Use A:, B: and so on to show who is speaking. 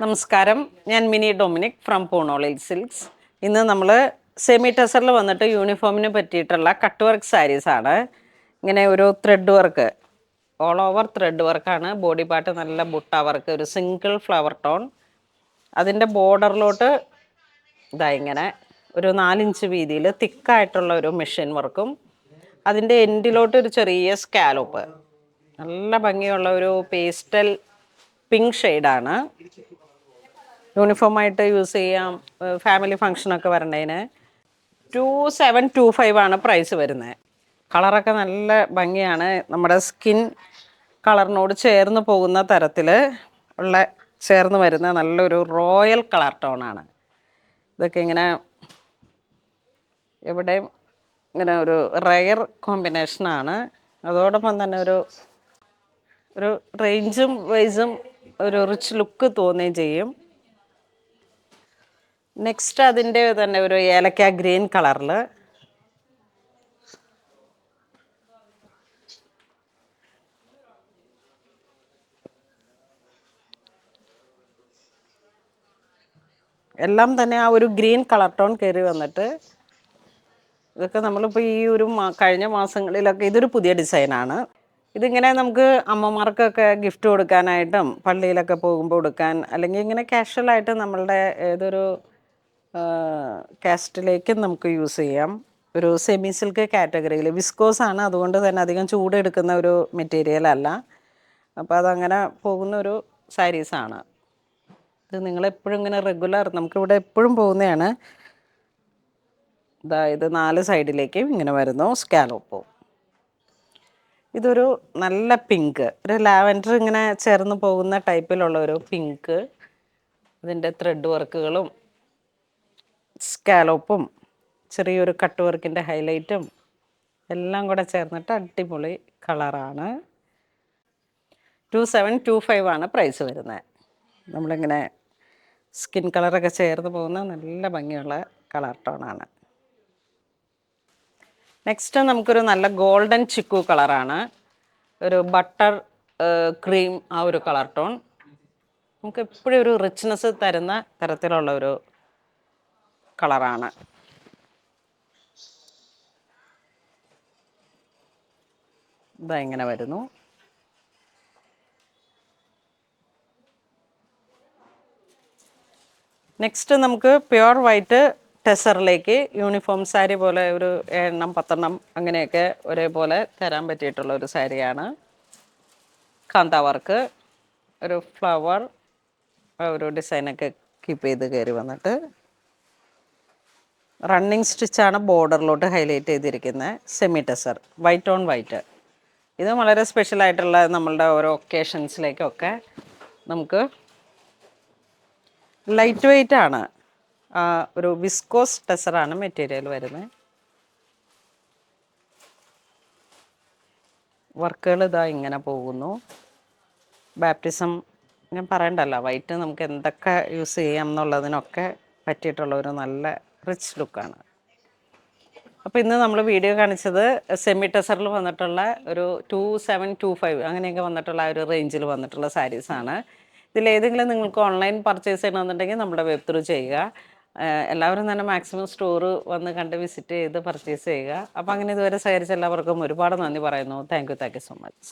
A: നമസ്കാരം, ഞാൻ mini Dominic from പൂണോളിൽ silks. ഇന്ന് നമ്മൾ സെമി ടെസറിൽ വന്നിട്ട് യൂണിഫോമിന് പറ്റിയിട്ടുള്ള കട്ട് വർക്ക് സാരീസാണ്. ഇങ്ങനെ ഒരു thread work, all over thread വർക്കാണ്. ബോഡി പാർട്ട് നല്ല ബുട്ട വർക്ക്, ഒരു സിംഗിൾ ഫ്ലവർ ടോൺ. അതിൻ്റെ ബോർഡറിലോട്ട് ഇതാ ഇങ്ങനെ ഒരു 4 ഇഞ്ച് വീതിയിൽ തിക്കായിട്ടുള്ള ഒരു മെഷീൻ വർക്കും, അതിൻ്റെ എൻഡിലോട്ട് ഒരു ചെറിയ സ്കാലോപ്പ്. നല്ല ഭംഗിയുള്ള ഒരു പേസ്റ്റൽ പിങ്ക് ഷെയ്ഡാണ്. യൂണിഫോമായിട്ട് യൂസ് ചെയ്യാം, ഫാമിലി ഫങ്ഷനൊക്കെ വരണേന്. 2725 ആണ് പ്രൈസ് വരുന്നത്. കളറൊക്കെ നല്ല ഭംഗിയാണ്. നമ്മുടെ സ്കിൻ കളറിനോട് ചേർന്ന് പോകുന്ന തരത്തിൽ ഉള്ള ചേർന്ന് വരുന്ന നല്ലൊരു റോയൽ കളർ ടോണാണ്. ഇതൊക്കെ ഇങ്ങനെ എവിടെയും ഇങ്ങനെ ഒരു റെയർ കോമ്പിനേഷനാണ്. അതോടൊപ്പം തന്നെ ഒരു ഒരു റേഞ്ചും വൈസും ഒരു റിച്ച് ലുക്ക് തോന്നുകയും ചെയ്യും. നെക്സ്റ്റ് അതിൻ്റെ തന്നെ ഒരു ഏലക്ക ഗ്രീൻ കളറിൽ എല്ലാം തന്നെ ആ ഒരു ഗ്രീൻ കളർ ടോൺ കയറി വന്നിട്ട്, ഇതൊക്കെ നമ്മളിപ്പോൾ ഈ ഒരു കഴിഞ്ഞ മാസങ്ങളിലൊക്കെ ഇതൊരു പുതിയ ഡിസൈനാണ്. ഇതിങ്ങനെ നമുക്ക് അമ്മമാർക്കൊക്കെ ഗിഫ്റ്റ് കൊടുക്കാനായിട്ടും പള്ളിയിലൊക്കെ പോകുമ്പോൾ കൊടുക്കാൻ, അല്ലെങ്കിൽ ഇങ്ങനെ കാഷ്വലായിട്ട് നമ്മളുടെ ഏതൊരു കാസ്റ്റിലേക്കും നമുക്ക് യൂസ് ചെയ്യാം. ഒരു സെമി സിൽക്ക് കാറ്റഗറിയിൽ വിസ്കോസ് ആണ്, അതുകൊണ്ട് തന്നെ അധികം ചൂടെടുക്കുന്ന ഒരു മെറ്റീരിയൽ അല്ല. അപ്പോൾ അതങ്ങനെ പോകുന്ന ഒരു സാരീസാണ്. ഇത് നിങ്ങളെപ്പോഴും ഇങ്ങനെ റെഗുലർ നമുക്കിവിടെ എപ്പോഴും പോകുന്നതാണ്. ഇത് 4 സൈഡിലേക്കും ഇങ്ങനെ വരുന്നു സ്കാലോപ്പും. ഇതൊരു നല്ല പിങ്ക്, ഒരു ലാവൻഡർ ഇങ്ങനെ ചേർന്ന് പോകുന്ന ടൈപ്പിലുള്ള ഒരു പിങ്ക്. ഇതിൻ്റെ ത്രെഡ് വർക്കുകളും സ്കാലോപ്പും ചെറിയൊരു കട്ട് വർക്കിൻ്റെ ഹൈലൈറ്റും എല്ലാം കൂടെ ചേർന്നിട്ട് അടിപൊളി കളറാണ്. 2725 ആണ് പ്രൈസ് വരുന്നത്. നമ്മളിങ്ങനെ സ്കിൻ കളറൊക്കെ ചേർന്ന് പോകുന്ന നല്ല ഭംഗിയുള്ള കളർ ടോണാണ്. നെക്സ്റ്റ് നമുക്കൊരു നല്ല ഗോൾഡൻ ചിക്കു കളറാണ്, ഒരു ബട്ടർ ക്രീം ആ ഒരു കളർ ടോൺ. നമുക്ക് എപ്പോഴും ഒരു റിച്ച്നെസ് തരുന്ന തരത്തിലുള്ള ഒരു കളറാണ്. ഇതാ ഇങ്ങനെ വരുന്നു. നെക്സ്റ്റ് നമുക്ക് പ്യുവർ വൈറ്റ് ടെസറിലേക്ക് യൂണിഫോം സാരി പോലെ ഒരു 8 10 അങ്ങനെയൊക്കെ ഒരേപോലെ തരാൻ പറ്റിയിട്ടുള്ള ഒരു സാരിയാണ്. കാന്ത വർക്ക്, ഒരു ഫ്ലവർ ഒരു ഡിസൈനൊക്കെ കീപ്പ് ചെയ്ത് കയറി വന്നിട്ട് റണ്ണിങ് സ്റ്റിച്ചാണ് ബോർഡറിലോട്ട് ഹൈലൈറ്റ് ചെയ്തിരിക്കുന്നത്. Semi tussar white on white. ഇത് വളരെ സ്പെഷ്യലായിട്ടുള്ള നമ്മളുടെ ഓരോ ഒക്കേഷൻസിലേക്കൊക്കെ നമുക്ക് ലൈറ്റ് വെയ്റ്റ് ആണ്. ഒരു വിസ്കോസ് ടെസറാണ് മെറ്റീരിയൽ വരുന്നത്. വർക്കുകൾ ഇതാ ഇങ്ങനെ പോകുന്നു. ബാപ്റ്റിസം ഞാൻ പറയണ്ടല്ലോ, വൈറ്റ് നമുക്ക് എന്തൊക്കെ യൂസ് ചെയ്യാം എന്നുള്ളതിനൊക്കെ പറ്റിയിട്ടുള്ള ഒരു നല്ല റിച്ച് ലുക്കാണ്. അപ്പോൾ ഇന്ന് നമ്മൾ വീഡിയോ കാണിച്ചത് സെമി ടെസറിൽ വന്നിട്ടുള്ള ഒരു 2725 അങ്ങനെയൊക്കെ വന്നിട്ടുള്ള ആ ഒരു റേഞ്ചിൽ വന്നിട്ടുള്ള സാരീസാണ്. ഇതിലേതെങ്കിലും നിങ്ങൾക്ക് ഓൺലൈൻ പർച്ചേസ് ചെയ്യണമെന്നുണ്ടെങ്കിൽ നമ്മുടെ വെബ് ത്രൂ ചെയ്യുക. എല്ലാവരും തന്നെ മാക്സിമം സ്റ്റോറ് വന്ന് കണ്ട് വിസിറ്റ് ചെയ്ത് പർച്ചേസ് ചെയ്യുക. അപ്പോൾ അങ്ങനെ ഇതുവരെ സഹകരിച്ച എല്ലാവർക്കും ഒരുപാട് നന്ദി പറയുന്നു. Thank you so much.